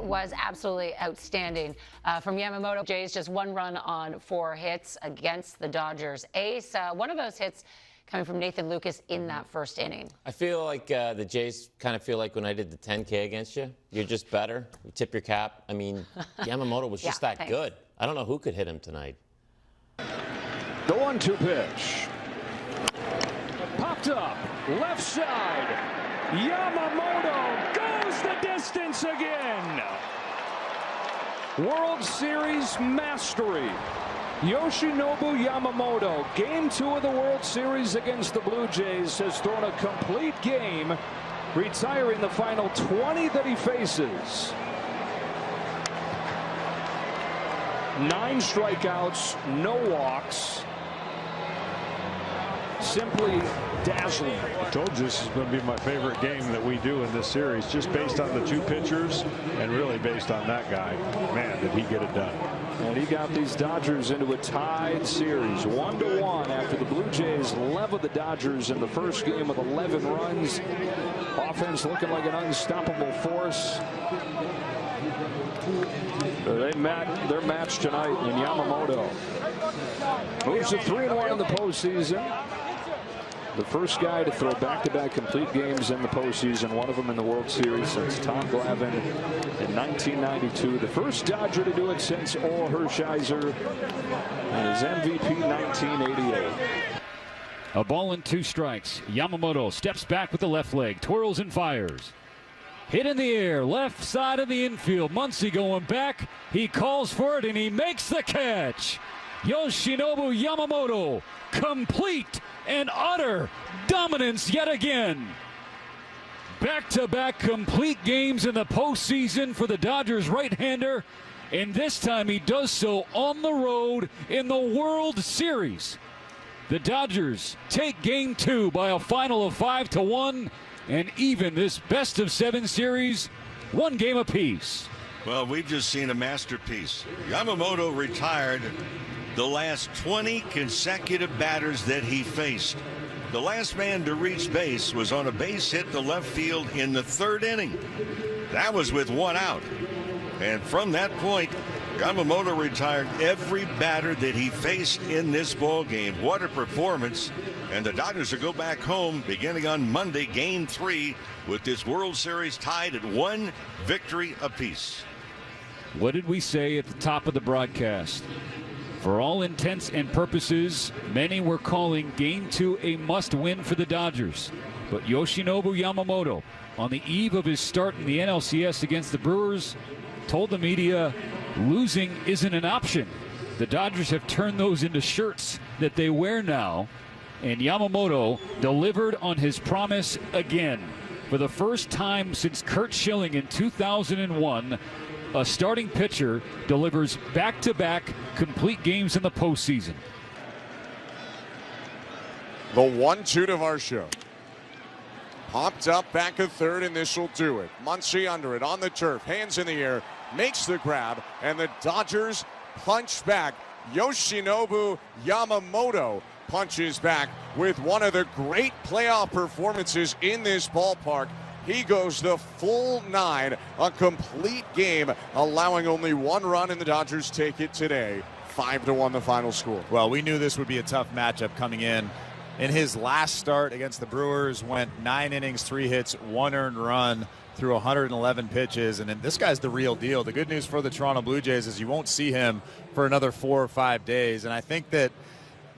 was absolutely outstanding. From Yamamoto, Jays just 1 run on 4 hits against the Dodgers ace. One of those hits coming from Nathan Lucas in that first inning. I feel like the Jays kind of feel like when I did the 10K against you. You're just better. You tip your cap. I mean, Yamamoto was just that good. I don't know who could hit him tonight. The 1-2 pitch. Popped up. Left side. Yamamoto goes the distance again. World Series mastery. Yoshinobu Yamamoto, Game 2 of the World Series against the Blue Jays, has thrown a complete game, retiring the final 20 that he faces. 9 strikeouts, no walks. Simply dazzling. I told you this is going to be my favorite game that we do in this series, just based on the 2 pitchers and really based on that guy. Man, did he get it done. And he got these Dodgers into a tied series, 1-1 after the Blue Jays leveled the Dodgers in the first game with 11 runs. Offense looking like an unstoppable force. Their match tonight in Yamamoto. Moves to 3-1 in the postseason. The first guy to throw back-to-back complete games in the postseason, one of them in the World Series since Tom Glavine in 1992. The first Dodger to do it since Orel Hershiser and his MVP 1988. A ball and 2 strikes. Yamamoto steps back with the left leg, twirls and fires. Hit in the air, left side of the infield. Muncy going back. He calls for it and he makes the catch. Yoshinobu Yamamoto, complete and utter dominance yet again. Back-to-back complete games in the postseason for the Dodgers right-hander, and this time he does so on the road in the World Series. The Dodgers take Game 2 by a final of 5-1, and even this best-of-7 series, 1 game apiece. Well, we've just seen a masterpiece. Yamamoto retired the last 20 consecutive batters that he faced. The last man to reach base was on a base hit to left field in the 3rd inning. That was with 1 out. And from that point, Yamamoto retired every batter that he faced in this ball game. What a performance. And the Dodgers will go back home beginning on Monday, Game 3, with this World Series tied at 1 victory apiece. What did we say at the top of the broadcast? For all intents and purposes, many were calling Game 2 a must-win for the Dodgers. But Yoshinobu Yamamoto, on the eve of his start in the NLCS against the Brewers, told the media losing isn't an option. The Dodgers have turned those into shirts that they wear now, and Yamamoto delivered on his promise again. For the first time since Curt Schilling in 2001, a starting pitcher delivers back-to-back complete games in the postseason. The 1-2 to Varsho. Popped up back of third, and this will do it. Muncy under it on the turf, hands in the air, makes the grab, and the Dodgers punch back. Yoshinobu Yamamoto punches back with one of the great playoff performances in this ballpark. He goes the full 9, a complete game, allowing only 1 run, and the Dodgers take it today. 5-1 the final score. Well, we knew this would be a tough matchup coming in. In his last start against the Brewers, went 9 innings, 3 hits, 1 earned run through 111 pitches, and this guy's the real deal. The good news for the Toronto Blue Jays is you won't see him for another 4 or 5 days, and I think that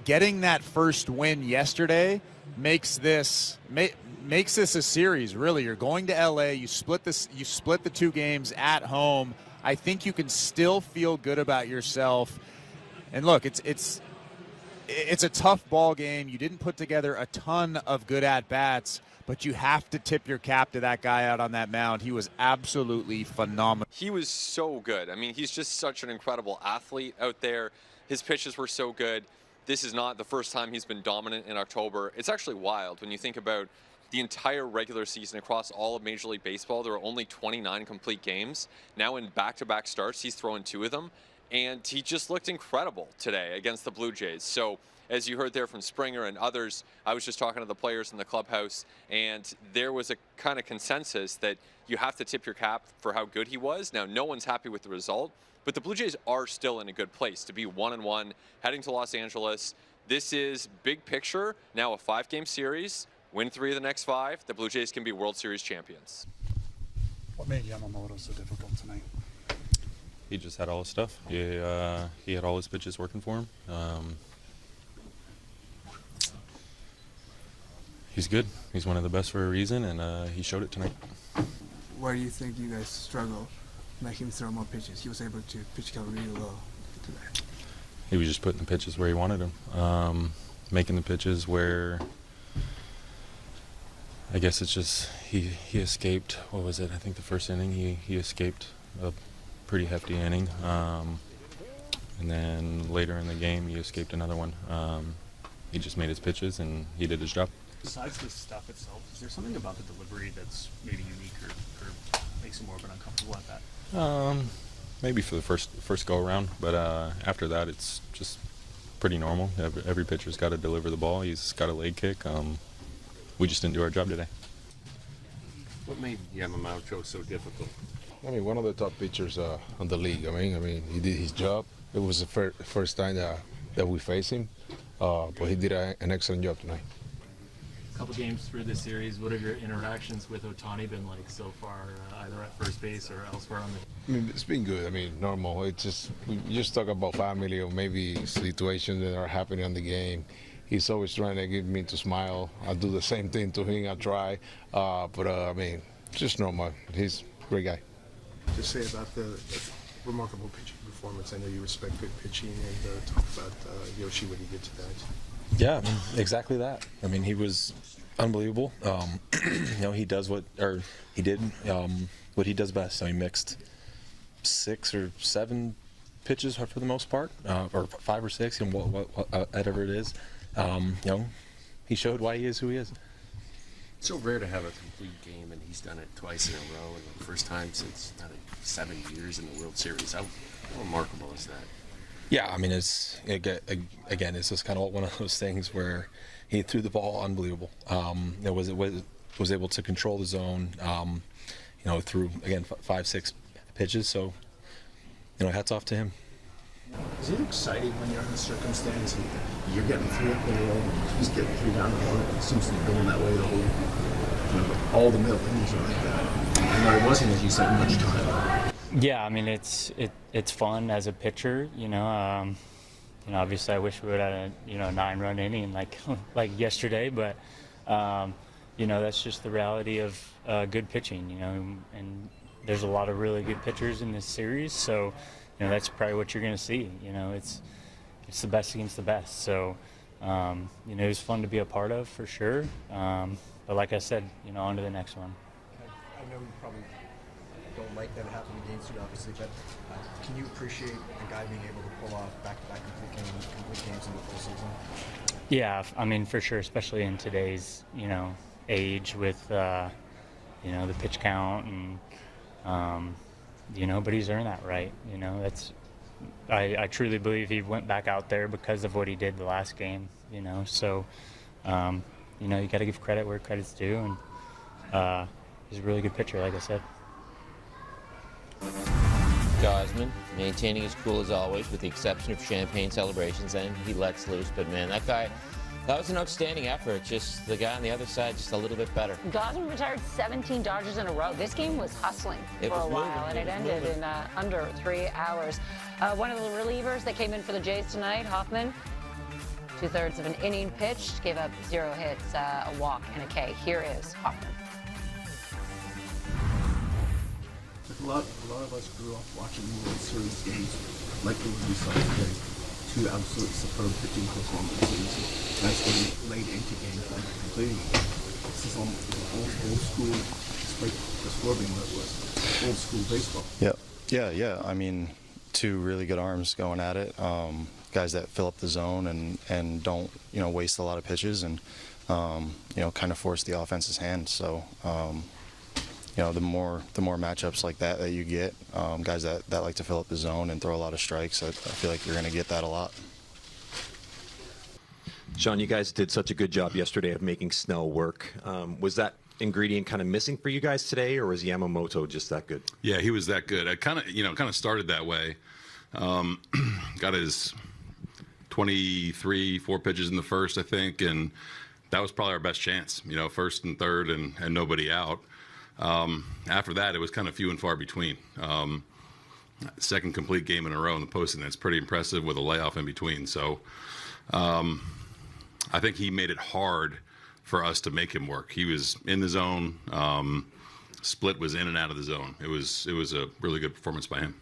getting that first win yesterday makes this a series. Really, you're going to LA, you split the 2 games at home. I think you can still feel good about yourself. And look, it's a tough ball game. You didn't put together a ton of good at-bats, but you have to tip your cap to that guy out on that mound. He was absolutely phenomenal. He was so good. I mean, he's just such an incredible athlete out there. His pitches were so good. This is not the first time he's been dominant in October. It's actually wild when you think about the entire regular season across all of Major League Baseball. There were only 29 complete games. Now in back-to-back starts, he's thrown 2 of them. And he just looked incredible today against the Blue Jays. So as you heard there from Springer and others, I was just talking to the players in the clubhouse, and there was a kind of consensus that you have to tip your cap for how good he was. Now, no one's happy with the result, but the Blue Jays are still in a good place to be 1-1, heading to Los Angeles. This is big picture, now a 5-game series. Win 3 of the next 5, the Blue Jays can be World Series champions. What made Yamamoto so difficult tonight? He just had all his stuff. He had all his pitches working for him. He's good. He's one of the best for a reason, and he showed it tonight. Where do you think you guys struggle making him throw more pitches? He was able to pitch count really low today. He was just putting the pitches where he wanted them, making the pitches where, I guess it's just he escaped. What was it? I think the first inning he escaped a pretty hefty inning, and then later in the game he escaped another one. He just made his pitches and he did his job. Besides the stuff itself, is there something about the delivery that's maybe unique or makes it more of an uncomfortable at bat? Maybe for the first go around, but after that it's just pretty normal. Every pitcher's got to deliver the ball. He's got a leg kick. We just didn't do our job today. What made Yamamoto so difficult? I mean, one of the top pitchers in the league. I mean, he did his job. It was the first time that we faced him, but he did an excellent job tonight. A couple games through this series, what have your interactions with Ohtani been like so far, either at first base or elsewhere on the? I mean, it's been good. I mean, normal. It's just we just talk about family or maybe situations that are happening on the game. He's always trying to get me to smile. I do the same thing to him. I try, but I mean, just normal. He's a great guy. Just say about the remarkable pitching performance. I know you respect good pitching, and talk about Yoshi, what he did tonight. Yeah, exactly that. I mean, he was unbelievable. He does what he does best. So he mixed 6 or 7 pitches for the most part, or 5 or 6, whatever it is. He showed why he is who he is. It's so rare to have a complete game, and he's done it twice in a row, and the first time since 7 years in the World Series. How remarkable is that? Yeah, I mean, it's just kind of one of those things where he threw the ball unbelievable. Was able to control the zone. Through again 5, 6 pitches. So, hats off to him. Is it exciting when you're in a circumstance and you're getting 3 up in a row, he's getting 3 down the road? It seems to be going that way the whole, all the middle innings are like that. I know it wasn't, as you said, much time. Yeah, I mean it's fun as a pitcher, obviously I wish we would have had a 9-run inning like yesterday, but that's just the reality of good pitching, and there's a lot of really good pitchers in this series, so that's probably what you're going to see. It's the best against the best, so it was fun to be a part of for sure, but like I said, on to the next one. I know you probably don't like that it happened in Game 2, obviously, but can you appreciate a guy being able to pull off back-to-back complete games in the postseason? Yeah, I mean, for sure, especially in today's, age with, the pitch count and, but he's earned that right. I truly believe he went back out there because of what he did the last game, so, you got to give credit where credit's due, and he's a really good pitcher, like I said. Gosman maintaining his cool as always, with the exception of champagne celebrations, and he lets loose. But man, that was an outstanding effort. Just the guy on the other side, just a little bit better. Gosman retired 17 Dodgers in a row. This game was hustling for a while, and it ended in under 3 hours. One of the relievers that came in for the Jays tonight, Hoffman, 2/3 of an inning pitched, gave up 0 hits, a walk, and a K. Here is Hoffman. A lot of us grew up watching World Series games like the one we saw today. 2 absolute superb pitching performances. Nice one late into games like completing. This is almost old school, despite the score being what it was, old school baseball. Yeah. I mean, 2 really good arms going at it. Guys that fill up the zone and don't waste a lot of pitches and kind of force the offense's hand. So. The more matchups like that you get, guys that like to fill up the zone and throw a lot of strikes, I feel like you're going to get that a lot. Sean, you guys did such a good job yesterday of making Snell work. Was that ingredient kind of missing for you guys today, or was Yamamoto just that good? Yeah, he was that good. I kind of started that way. Got his 4 pitches in the first, I think, and that was probably our best chance, first and third and nobody out. After that, it was kind of few and far between. Second complete game in a row in the postseason. That's pretty impressive with a layoff in between. So I think he made it hard for us to make him work. He was in the zone. Split was in and out of the zone. It was a really good performance by him.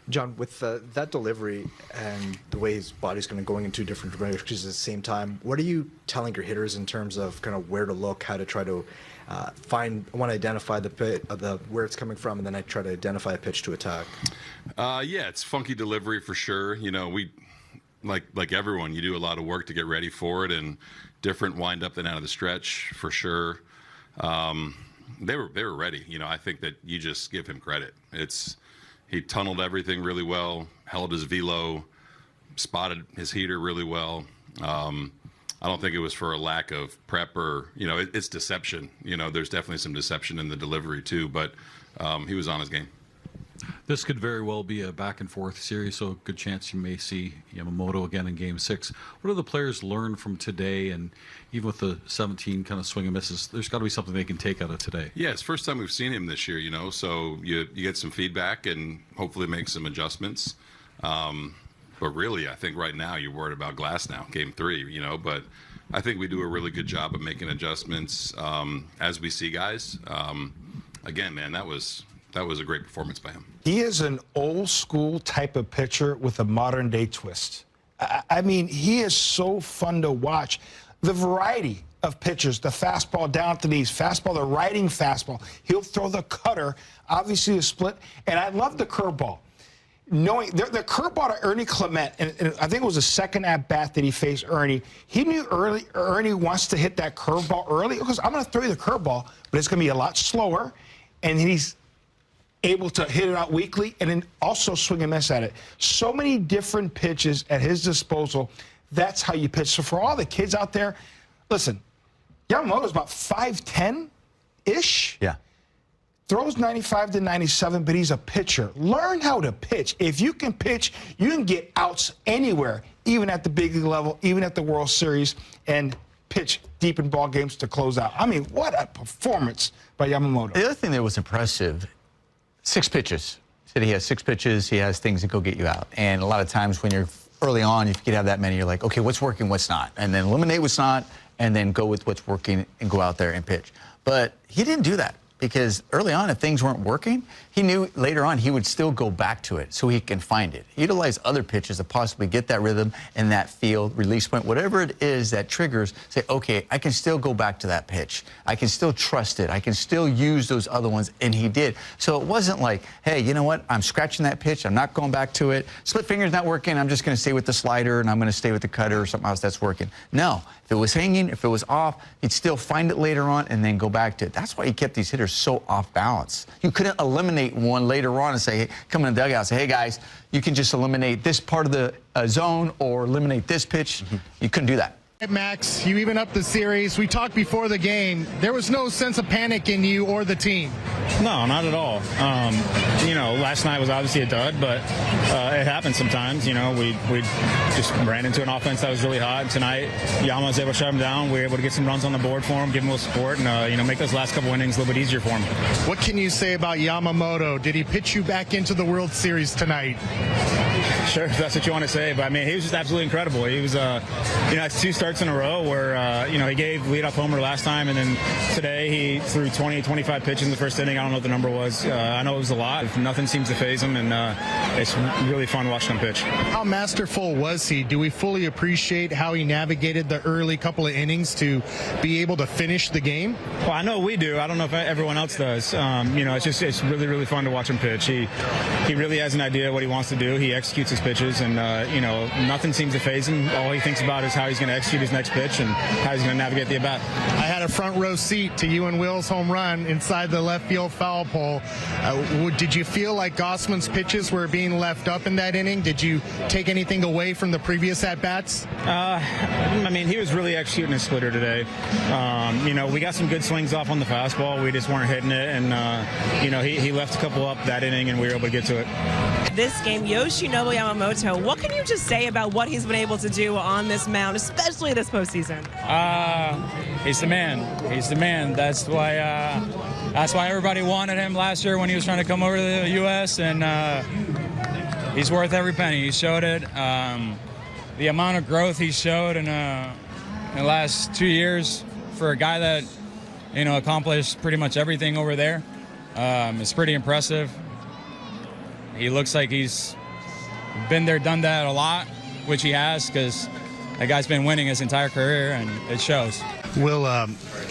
John, with that delivery and the way his body's going in two different directions at the same time, what are you telling your hitters in terms of kind of where to look, how to try to identify where it's coming from, and then I try to identify a pitch to attack? Yeah, it's funky delivery for sure. We like everyone, you do a lot of work to get ready for it, and different wind up than out of the stretch for sure. They were ready. I think that you just give him credit. He tunneled everything really well, held his velo, spotted his heater really well. I don't think it was for a lack of prep or, it's deception. There's definitely some deception in the delivery too, but he was on his game. This could very well be a back-and-forth series, so a good chance you may see Yamamoto again in Game 6. What do the players learn from today? And even with the 17 kind of swing and misses, there's got to be something they can take out of today. Yeah, it's the first time we've seen him this year, so you get some feedback and hopefully make some adjustments. But really, I think right now you're worried about Glass now, Game 3, but I think we do a really good job of making adjustments as we see guys. Again, man, that was a great performance by him. He is an old school type of pitcher with a modern day twist. I mean, he is so fun to watch. The variety of pitches, the fastball down at the knees, fastball, the riding fastball. He'll throw the cutter, obviously a split, and I love the curveball. Knowing the curveball to Ernie Clement, and I think it was the second at-bat that he faced Ernie, he knew Ernie wants to hit that curveball early because I'm going to throw you the curveball, but it's going to be a lot slower, and he's able to hit it out weakly and then also swing and miss at it. So many different pitches at his disposal. That's how you pitch. So for all the kids out there, listen, Yamamoto's about 5'10"-ish. Yeah. Throws 95 to 97, but he's a pitcher. Learn how to pitch. If you can pitch, you can get outs anywhere, even at the big league level, even at the World Series, and pitch deep in ball games to close out. I mean, what a performance by Yamamoto. The other thing that was impressive, 6 pitches. He said he has 6 pitches. He has things that go get you out. And a lot of times when you're early on, if you could have that many, you're like, okay, what's working, what's not? And then eliminate what's not, and then go with what's working and go out there and pitch. But he didn't do that. Because early on, if things weren't working, he knew later on he would still go back to it so he can find it. Utilize other pitches to possibly get that rhythm and that feel, release point, whatever it is that triggers, say, okay, I can still go back to that pitch. I can still trust it. I can still use those other ones, and he did. So it wasn't like, hey, you know what, I'm scratching that pitch, I'm not going back to it. Split finger's not working, I'm just going to stay with the slider, and I'm going to stay with the cutter or something else that's working. No, if it was hanging, if it was off, he'd still find it later on and then go back to it. That's why he kept these hitters so off balance. You couldn't eliminate one later on and say, hey, come in the dugout and say, hey, guys, you can just eliminate this part of the zone or eliminate this pitch. You couldn't do that. Max, you even up the series. We talked before the game. There was no sense of panic in you or the team. No, not at all. Last night was obviously a dud, but it happens sometimes. We just ran into an offense that was really hot. Tonight, Yama was able to shut him down. We were able to get some runs on the board for him, give him a little support, and make those last couple innings a little bit easier for him. What can you say about Yamamoto? Did he pitch you back into the World Series tonight? Sure, if that's what you want to say. But, he was just absolutely incredible. He was, it's 2 starts in a row where, he gave leadoff homer last time, and then today he threw 20, 25 pitches in the first inning. I don't know what the number was. I know it was a lot. Nothing seems to faze him, and it's really fun watching him pitch. How masterful was he? Do we fully appreciate how he navigated the early couple of innings to be able to finish the game? Well, I know we do. I don't know if everyone else does. It's really, really fun to watch him pitch. He really has an idea of what he wants to do. He executes gets his pitches, and nothing seems to faze him. All he thinks about is how he's going to execute his next pitch and how he's going to navigate the at-bat. I had a front row seat to you and Will's home run inside the left field foul pole. Did you feel like Gausman's pitches were being left up in that inning? Did you take anything away from the previous at-bats? I mean, he was really executing his splitter today. We got some good swings off on the fastball. We just weren't hitting it, and he left a couple up that inning, and we were able to get to it. This game, Yoshinobu Yamamoto, what can you just say about what he's been able to do on this mound, especially this postseason? He's the man. He's the man. That's why everybody wanted him last year when he was trying to come over to the U.S., and he's worth every penny. He showed it. The amount of growth he showed in the last 2 years for a guy that, accomplished pretty much everything over there, is pretty impressive. He looks like he's been there, done that a lot, which he has, because that guy's been winning his entire career, and it shows. Will,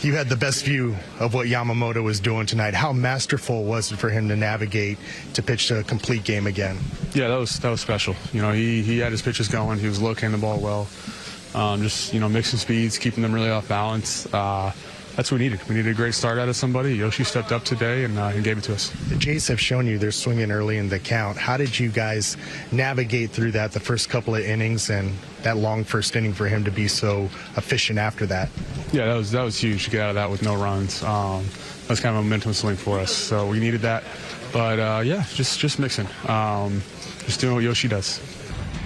you had the best view of what Yamamoto was doing tonight. How masterful was it for him to navigate to pitch to a complete game again? Yeah, that was special. He had his pitches going. He was locating the ball well. Mixing speeds, keeping them really off balance. That's what we needed. We needed a great start out of somebody. Yoshi stepped up today and gave it to us. The Jays have shown you they're swinging early in the count. How did you guys navigate through that, the first couple of innings, and that long first inning for him to be so efficient after that? Yeah, that was huge to get out of that with no runs. That was kind of a momentum swing for us. So we needed that. But, just mixing. Just doing what Yoshi does.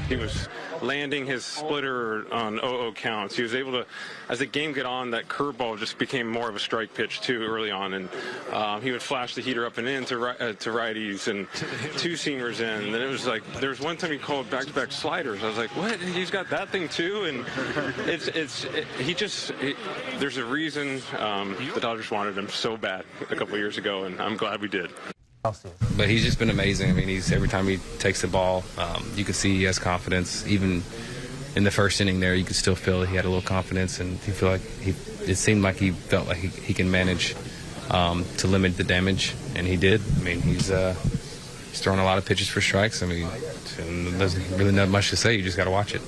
He was landing his splitter on 0-0 counts. He was able to, as the game got on, that curveball just became more of a strike pitch too early on, and he would flash the heater up and in to righties and two seamers in. And then it was like there was one time he called back-to-back sliders. I was like, what? He's got that thing too? And there's a reason the Dodgers wanted him so bad a couple of years ago, and I'm glad we did. But he's just been amazing. I mean, every time he takes the ball, you can see he has confidence. Even in the first inning there, you could still feel he had a little confidence, and it seemed like he felt like he can manage to limit the damage, and he did. I mean, he's throwing a lot of pitches for strikes. I mean, there's really not much to say. You just got to watch it.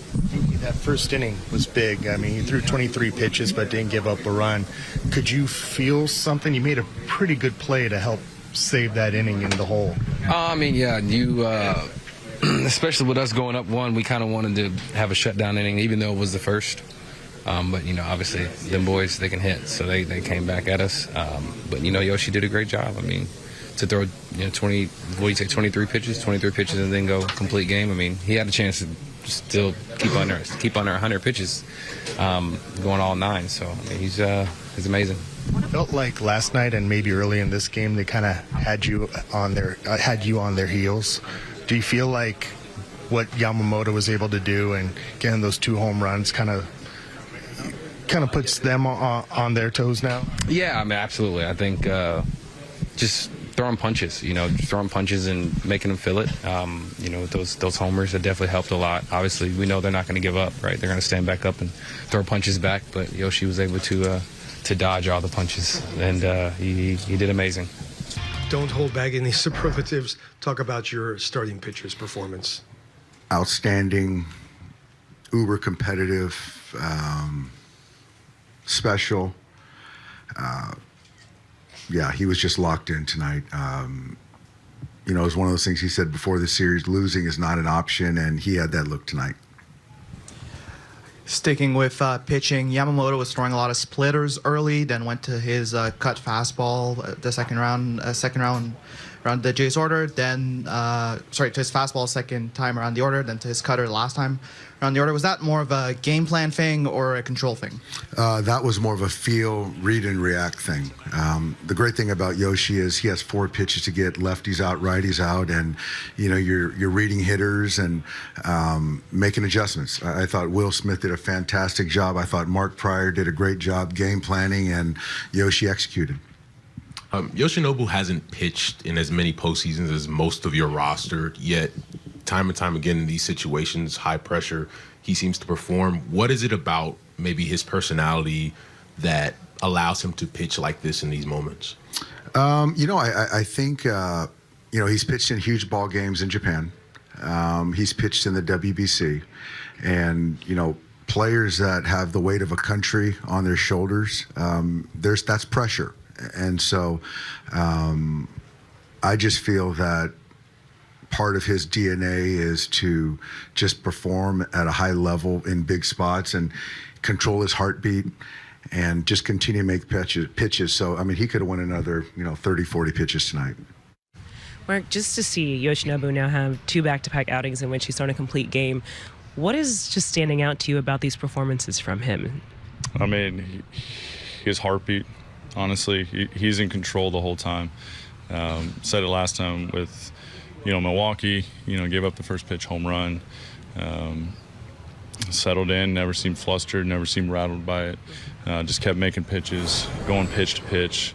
That first inning was big. I mean, he threw 23 pitches but didn't give up a run. Could you feel something? You made a pretty good play to help save that inning in the hole. I mean, yeah, you, especially with us going up one, we kind of wanted to have a shutdown inning, even though it was the first. But, obviously, them boys, they can hit, so they came back at us. But, Yoshi did a great job. I mean, to throw, 23 pitches, and then go complete game. I mean, he had a chance to still keep under 100 pitches, going all 9. So, I mean, he's amazing. It felt like last night and maybe early in this game they kind of had you on their heels. Do you feel like what Yamamoto was able to do and getting those 2 home runs kind of puts them on their toes now? Yeah, I mean, absolutely. I think just throwing punches, throwing punches and making them feel it. Those homers have definitely helped a lot. Obviously, we know they're not going to give up, right? They're going to stand back up and throw punches back, but Yoshi was able to dodge all the punches, and he did amazing. Don't hold back any superlatives. Talk about your starting pitcher's performance. Outstanding, uber competitive, special. He was just locked in tonight. It was one of those things he said before the series, losing is not an option, and he had that look tonight. Sticking with pitching, Yamamoto was throwing a lot of splitters early, then went to his cut fastball the second round around the Jays order, then to his fastball second time around the order, then to his cutter last time around the order. Was that more of a game plan thing or a control thing? That was more of a feel, read, and react thing. The great thing about Yoshi is he has 4 pitches to get lefties out, righties out, and you're reading hitters and making adjustments. I thought Will Smith did a fantastic job. I thought Mark Pryor did a great job game planning, and Yoshi executed. Yoshinobu hasn't pitched in as many postseasons as most of your roster, yet time and time again in these situations, high pressure, he seems to perform. What is it about maybe his personality that allows him to pitch like this in these moments? I think, he's pitched in huge ball games in Japan. He's pitched in the WBC. And, you know, players that have the weight of a country on their shoulders, that's pressure. And so I just feel that part of his DNA is to just perform at a high level in big spots and control his heartbeat and just continue to make pitches. So, I mean, he could have won another, 30, 40 pitches tonight. Mark, just to see Yoshinobu now have 2 back-to-back outings in which he's thrown a complete game, what is just standing out to you about these performances from him? I mean, his heartbeat, honestly, he's in control the whole time. Said it last time with, Milwaukee, gave up the first pitch home run, settled in, never seemed flustered, never seemed rattled by it, just kept making pitches, going pitch to pitch.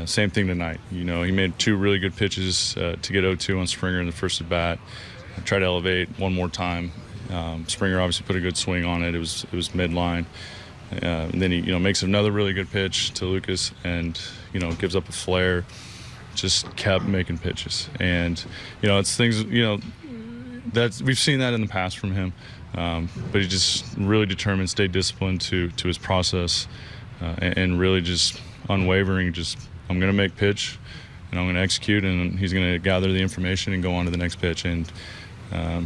Same thing tonight. He made 2 really good pitches to get 0-2 on Springer in the first at bat. Tried to elevate one more time. Springer obviously put a good swing on it. It was midline. And then he makes another really good pitch to Lucas and gives up a flare. Just kept making pitches, and it's things that we've seen that in the past from him. But he just really determined, stayed disciplined to his process, and really just unwavering. Just I'm going to make pitch, and I'm going to execute, and he's going to gather the information and go on to the next pitch. And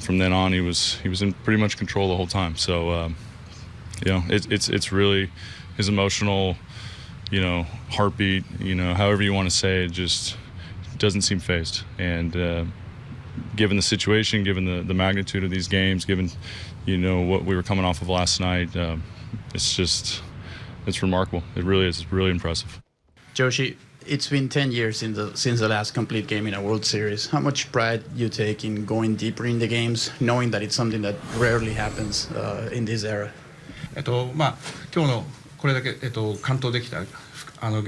from then on, he was in pretty much control the whole time. So it's really his emotional, heartbeat, however you want to say it, just doesn't seem phased. And given the situation, given the magnitude of these games, given what we were coming off of last night, it's remarkable. It really is. It's really impressive. Joshi, it's been 10 years since the last complete game in a World Series. How much pride you take in going deeper in the games, knowing that it's something that rarely happens in this era? 今日のこれだけ完投できた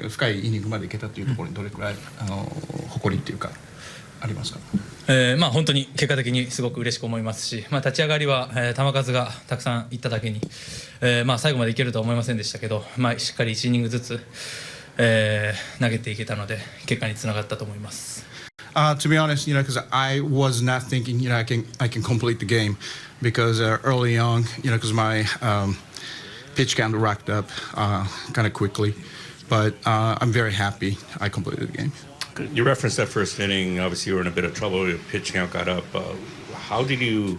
深いイニングまでいけたというところにどれくらい誇りっていうかありますか？本当に結果的にすごく嬉しく思いますし、立ち上がりは球数がたくさんいっただけに、最後までいけるとは思いませんでしたけど、しっかり1イニングずつ、投げていけたので結果につながったと思います。To be honest, because I was not thinking, I can complete the game because early on, because my pitch count racked up kind of quickly, but I'm very happy I completed the game. You referenced that first inning. Obviously, you were in a bit of trouble. Your pitch count got up. How did you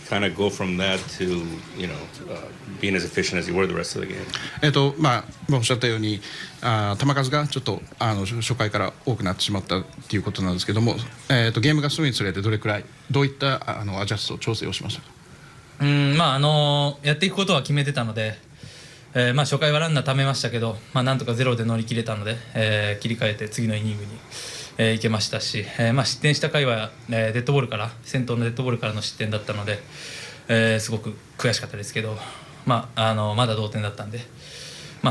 kind of go from that to, being as efficient as you were the rest of the game? おっしゃったように球数がちょっと初回から多くなってしまったっていうことなんですけども、ゲームが進むにつれてどれくらいどういったアジャスト調整をしましたか？やっていくことは決めてたので、初回はランナー貯めましたけど、なんとかゼロで乗り切れたので、切り替えて次のイニングに、行けましたし、失点した回は、デッドボールから先頭のデッドボールからの失点だったので、すごく悔しかったですけど、まだ同点だったんで、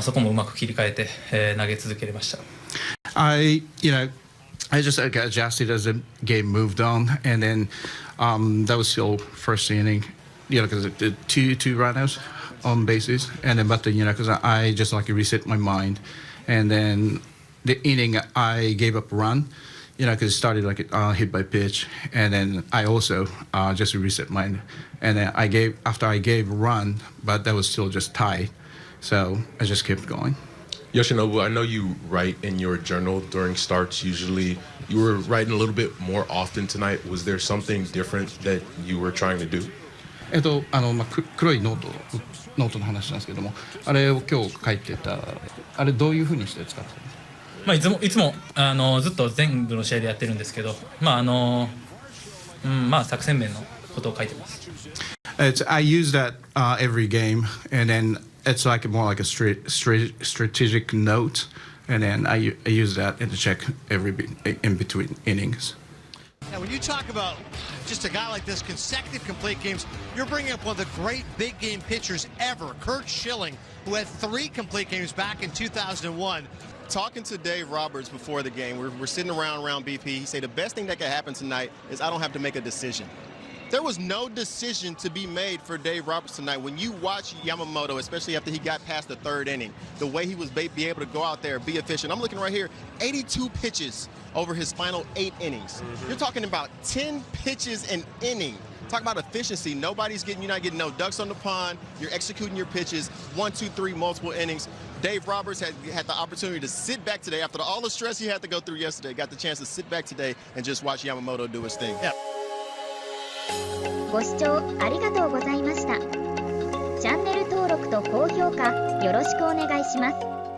そこもうまく切り替えて、投げ続けれました。I just got adjusted as the game moved on, and then that was still first inning, because it did two run-outs on bases, and then but because I just reset my mind, and then the inning I gave up a run, because it started hit by pitch, and then I also just reset mine, and then after I gave a run, but that was still just tied, so I just kept going. Yoshinobu, I know you write in your journal during starts. Usually, you were writing a little bit more often tonight. Was there something different that you were trying to do? 黒いノートの話なんですけども、あれを今日書いてた、あれどういうふうにして使ってたいつもずっと全部の試合でやってるんですけど、作戦面のことを書いてます。I use that every game, and then it's more like a strategic note, and then I use that and to check every in between innings. Now, when you talk about just a guy like this, consecutive complete games, you're bringing up one of the great big game pitchers ever, Curt Schilling, who had 3 complete games back in 2001. Talking to Dave Roberts before the game, we're sitting around BP. He said the best thing that could happen tonight is I don't have to make a decision. There was no decision to be made for Dave Roberts tonight. When you watch Yamamoto, especially after he got past the third inning, the way he was be able to go out there and be efficient. I'm looking right here, 82 pitches over his final 8 innings. You're talking about 10 pitches an inning. Talk about efficiency. You're not getting no ducks on the pond. You're executing your pitches, 1, 2, 3, multiple innings. Dave Roberts had the opportunity to sit back today after all the stress he had to go through yesterday. Got the chance to sit back today and just watch Yamamoto do his thing. Yeah. ご視聴ありがとうございました。チャンネル登録と高評価よろしくお願いします。